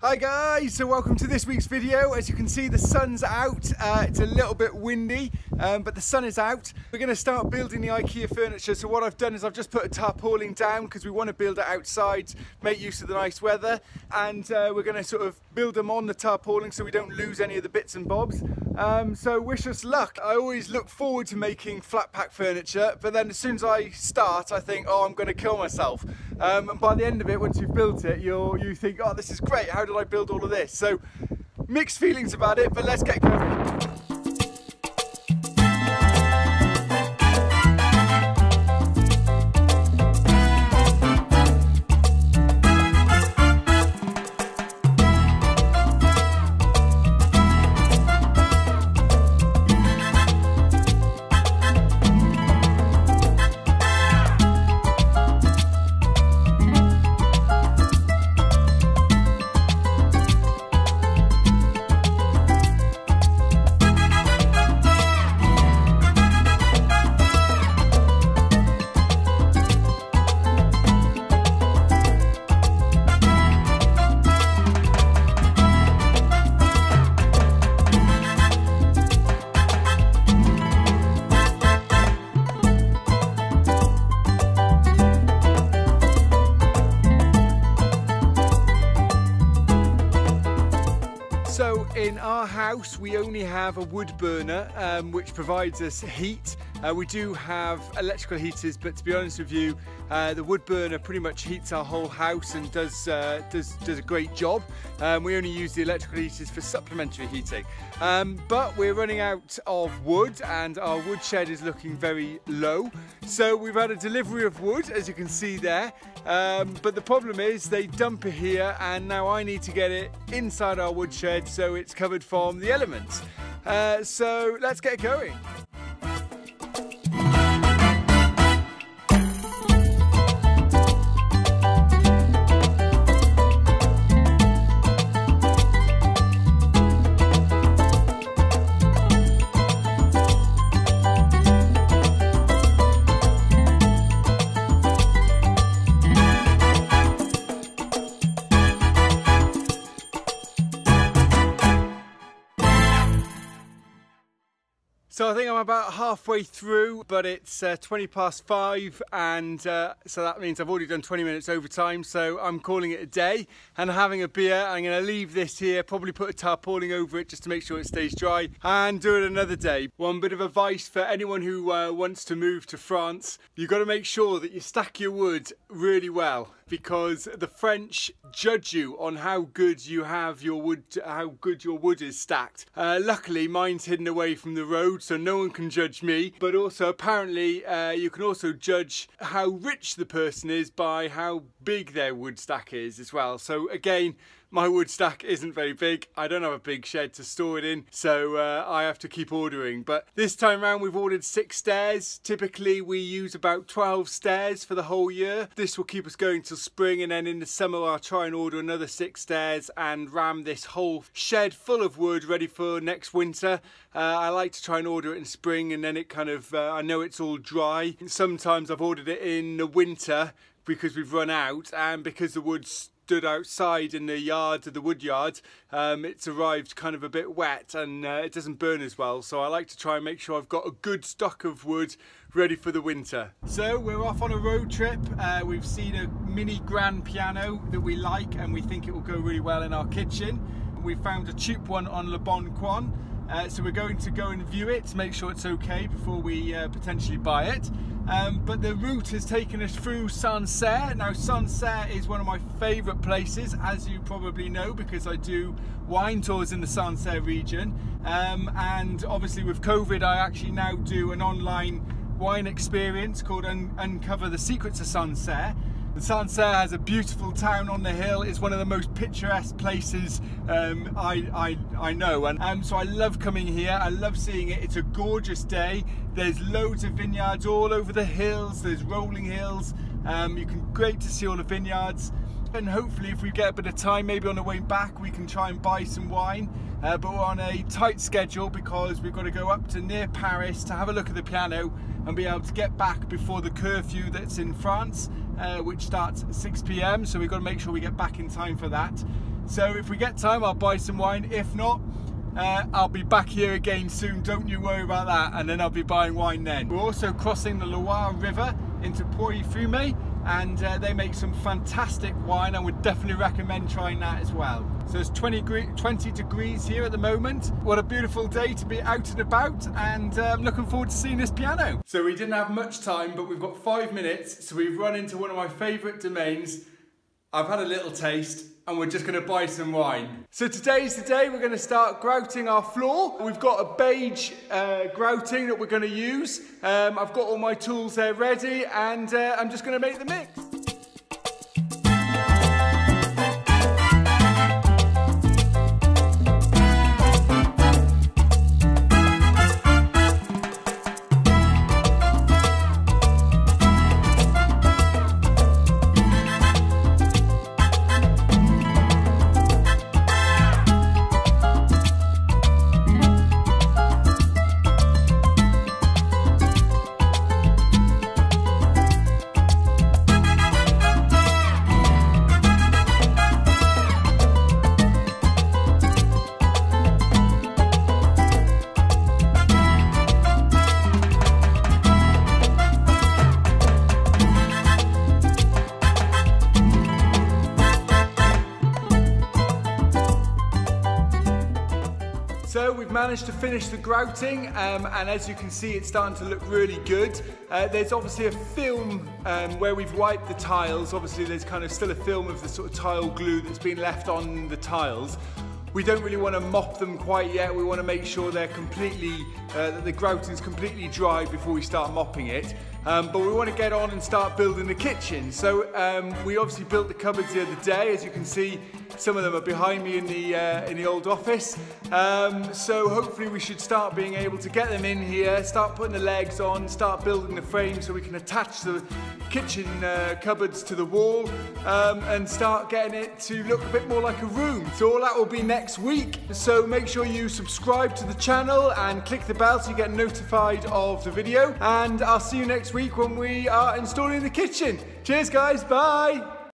Hi guys, so welcome to this week's video. As you can see, the sun's out. It's a little bit windy, but the sun is out. We're going to start building the Ikea furniture. So what I've done is I've just put a tarpaulin down because we want to build it outside, make use of the nice weather, and we're going to sort of build them on the tarpaulin so we don't lose any of the bits and bobs. So wish us luck. I always look forward to making flat pack furniture, but then as soon as I start, I think, oh, I'm going to kill myself. And by the end of it, once you've built it, you think, oh, this is great. How did I build all of this? So mixed feelings about it, but let's get going. So in our house we only have a wood burner which provides us heat. We do have electrical heaters, but to be honest with you, the wood burner pretty much heats our whole house and does a great job. We only use the electrical heaters for supplementary heating. But we're running out of wood and our wood shed is looking very low. So we've had a delivery of wood, as you can see there. But the problem is they dump it here and now I need to get it inside our wood shed so it's covered from the elements. So let's get going. So I think I'm about halfway through, but it's 20 past 5 and so that means I've already done 20 minutes overtime, so I'm calling it a day and having a beer. I'm going to leave this here, probably put a tarpaulin over it just to make sure it stays dry and do it another day. One bit of advice for anyone who wants to move to France: you've got to make sure that you stack your wood really well, because the French judge you on how good you have your wood, how good your wood is stacked. Luckily mine's hidden away from the road so no one can judge me, but also apparently you can also judge how rich the person is by how big their wood stack is as well. So again, my wood stack isn't very big. I don't have a big shed to store it in, so I have to keep ordering. But this time around we've ordered 6 stairs. Typically we use about 12 stairs for the whole year. This will keep us going till spring, and then in the summer I'll try and order another 6 stairs and ram this whole shed full of wood ready for next winter. I like to try and order it in spring, and then it kind of, I know it's all dry. Sometimes I've ordered it in the winter because we've run out, and because the wood's stood outside in the yard, the wood yard, it's arrived kind of a bit wet and it doesn't burn as well, so I like to try and make sure I've got a good stock of wood ready for the winter. So we're off on a road trip. We've seen a mini grand piano that we like and we think it will go really well in our kitchen. We found a cheap one on Le Bon Coin, so we're going to go and view it to make sure it's okay before we potentially buy it. But the route has taken us through Sancerre. Now Sancerre is one of my favourite places, as you probably know, because I do wine tours in the Sancerre region, and obviously with COVID I actually now do an online wine experience called Uncover the Secrets of Sancerre. Sancerre has a beautiful town on the hill. It's one of the most picturesque places I know, and so I love coming here. I love seeing it. It's a gorgeous day. There's loads of vineyards all over the hills. There's rolling hills. Great to see all the vineyards. And hopefully if we get a bit of time, maybe on the way back, we can try and buy some wine. But we're on a tight schedule because we've got to go up to near Paris to have a look at the piano and be able to get back before the curfew that's in France, which starts at 6 p.m. So we've got to make sure we get back in time for that. So if we get time, I'll buy some wine. If not, I'll be back here again soon, don't you worry about that, and then I'll be buying wine then. We're also crossing the Loire River into Pouilly-Fumé, and they make some fantastic wine. I would definitely recommend trying that as well. So it's 20 degrees here at the moment. What a beautiful day to be out and about, and I'm looking forward to seeing this piano. So we didn't have much time, but we've got 5 minutes, so we've run into one of my favourite domains. I've had a little taste, and we're just going to buy some wine. So today's the day we're going to start grouting our floor. We've got a beige grouting that we're going to use. I've got all my tools there ready, and I'm just going to make the mix. So we've managed to finish the grouting, and as you can see, it's starting to look really good. There's obviously a film where we've wiped the tiles. Obviously there's kind of still a film of the sort of tile glue that's been left on the tiles. We don't really want to mop them quite yet. We want to make sure they're completely, that the grouting's completely dry before we start mopping it. But we want to get on and start building the kitchen. So we obviously built the cupboards the other day. As you can see, some of them are behind me in the old office. So hopefully we should start being able to get them in here, start putting the legs on, start building the frame so we can attach the kitchen cupboards to the wall, and start getting it to look a bit more like a room. So all that will be next week. So make sure you subscribe to the channel and click the bell so you get notified of the video. And I'll see you next week when we are installing the kitchen. Cheers guys, bye!